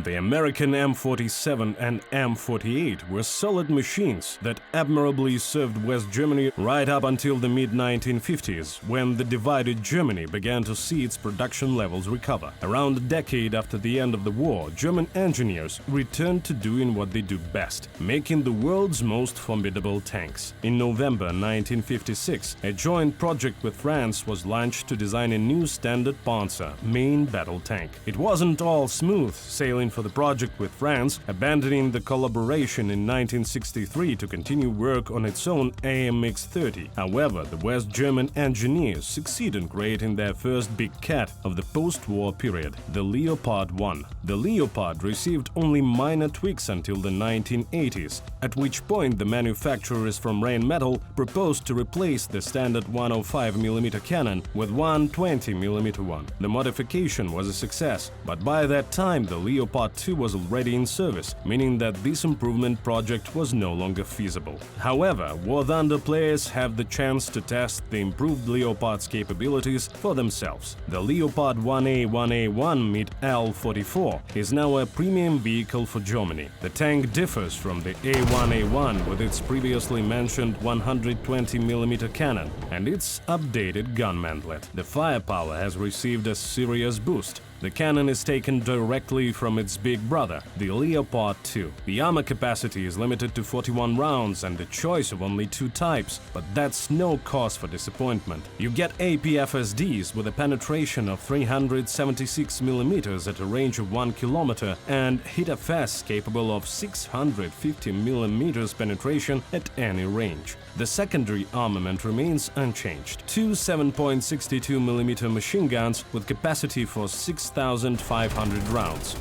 The American M47 and M48 were solid machines that admirably served West Germany right up until the mid-1950s, when the divided Germany began to see its production levels recover. Around a decade after the end of the war, German engineers returned to doing what they do best, making the world's most formidable tanks. In November 1956, a joint project with France was launched to design a new standard Panzer main battle tank. It wasn't all smooth sailing for the project with France, abandoning the collaboration in 1963 to continue work on its own AMX-30. However, the West German engineers succeeded in creating their first big cat of the post-war period, the Leopard 1. The Leopard received only minor tweaks until the 1980s, at which point the manufacturers from Rheinmetall proposed to replace the standard 105mm cannon with one 20mm one. The modification was a success, but by that time the Leopard 2 was already in service, meaning that this improvement project was no longer feasible. However, War Thunder players have the chance to test the improved Leopard's capabilities for themselves. The Leopard 1A1A1 L44 is now a premium vehicle for Germany. The tank differs from the A1A1 with its previously mentioned 120mm cannon and its updated gun mantlet. The firepower has received a serious boost. The cannon is taken directly from its big brother, the Leopard 2. The armor capacity is limited to 41 rounds and the choice of only two types, but that's no cause for disappointment. You get APFSDs with a penetration of 376mm at a range of 1 km and HITFS capable of 650mm penetration at any range. The secondary armament remains unchanged. Two 7.62mm machine guns with capacity for 6,500 rounds.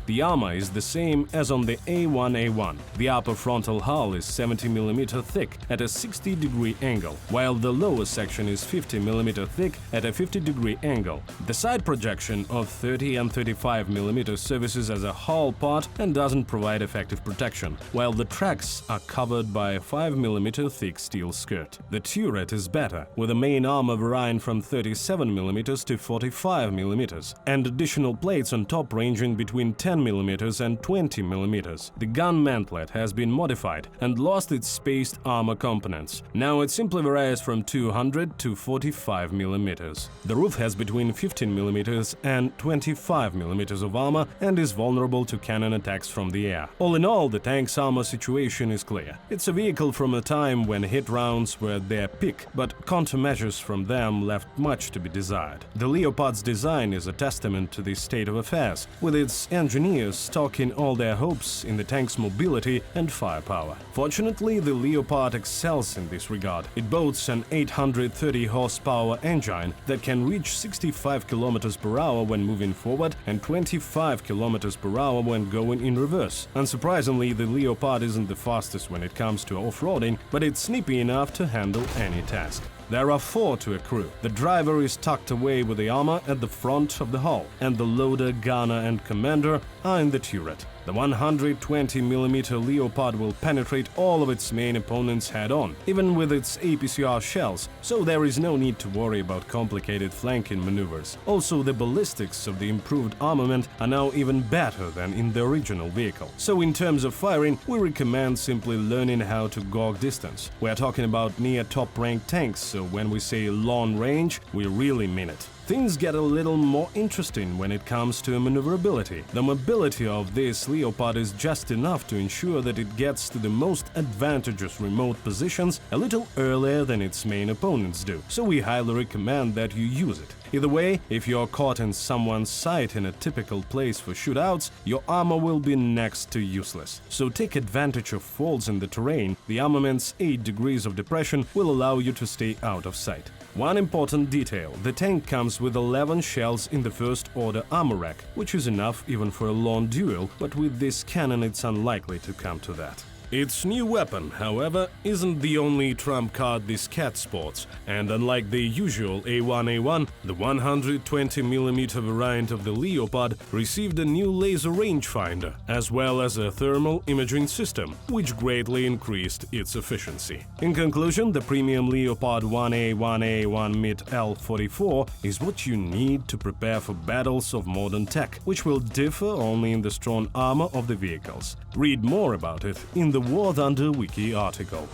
The armor is the same as on the A1A1. The upper frontal hull is 70mm thick at a 60-degree angle, while the lower section is 50mm thick at a 50-degree angle. The side projection of 30 and 35mm services as a hull part and doesn't provide effective protection, while the tracks are covered by a 5mm thick steel skirt. The turret is better, with the main armor varying from 37mm to 45mm, and additional plates on top ranging between 10mm and 20mm. The gun mantlet has been modified and lost its spaced armor components. Now it simply varies from 200 to 45mm. The roof has between 15mm and 25mm of armor and is vulnerable to cannon attacks from the air. All in all, the tank's armor situation is clear. It's a vehicle from a time when hit rounds were at their peak, but countermeasures from them left much to be desired. The Leopard's design is a testament to this state of affairs, with its engineers stocking all their hopes in the tank's mobility and firepower. Fortunately, the Leopard excels in this regard. It boasts an 830 horsepower engine that can reach 65 km per hour when moving forward and 25 km per hour when going in reverse. Unsurprisingly, the Leopard isn't the fastest when it comes to off-roading, but it's snippy enough to handle any task. There are four to a crew. The driver is tucked away with the armor at the front of the hull, and the loader, gunner and commander are in the turret. The 120mm Leopard will penetrate all of its main opponents head-on, even with its APCR shells, so there is no need to worry about complicated flanking maneuvers. Also, the ballistics of the improved armament are now even better than in the original vehicle. So in terms of firing, we recommend simply learning how to gauge distance. We are talking about near top-ranked tanks, so when we say long range, we really mean it. Things get a little more interesting when it comes to maneuverability. The mobility of this Leopard is just enough to ensure that it gets to the most advantageous remote positions a little earlier than its main opponents do, so we highly recommend that you use it. Either way, if you're caught in someone's sight in a typical place for shootouts, your armor will be next to useless. So take advantage of folds in the terrain. The armament's 8 degrees of depression will allow you to stay out of sight. One important detail: the tank comes with 11 shells in the first-order armor rack, which is enough even for a long duel, but with this cannon it's unlikely to come to that. Its new weapon, however, isn't the only trump card this cat sports, and unlike the usual A1A1, the 120mm variant of the Leopard received a new laser rangefinder, as well as a thermal imaging system, which greatly increased its efficiency. In conclusion, the premium Leopard 1A1A1 MIT L44 is what you need to prepare for battles of modern tech, which will differ only in the strong armor of the vehicles. Read more about it in the War Thunder Wiki article.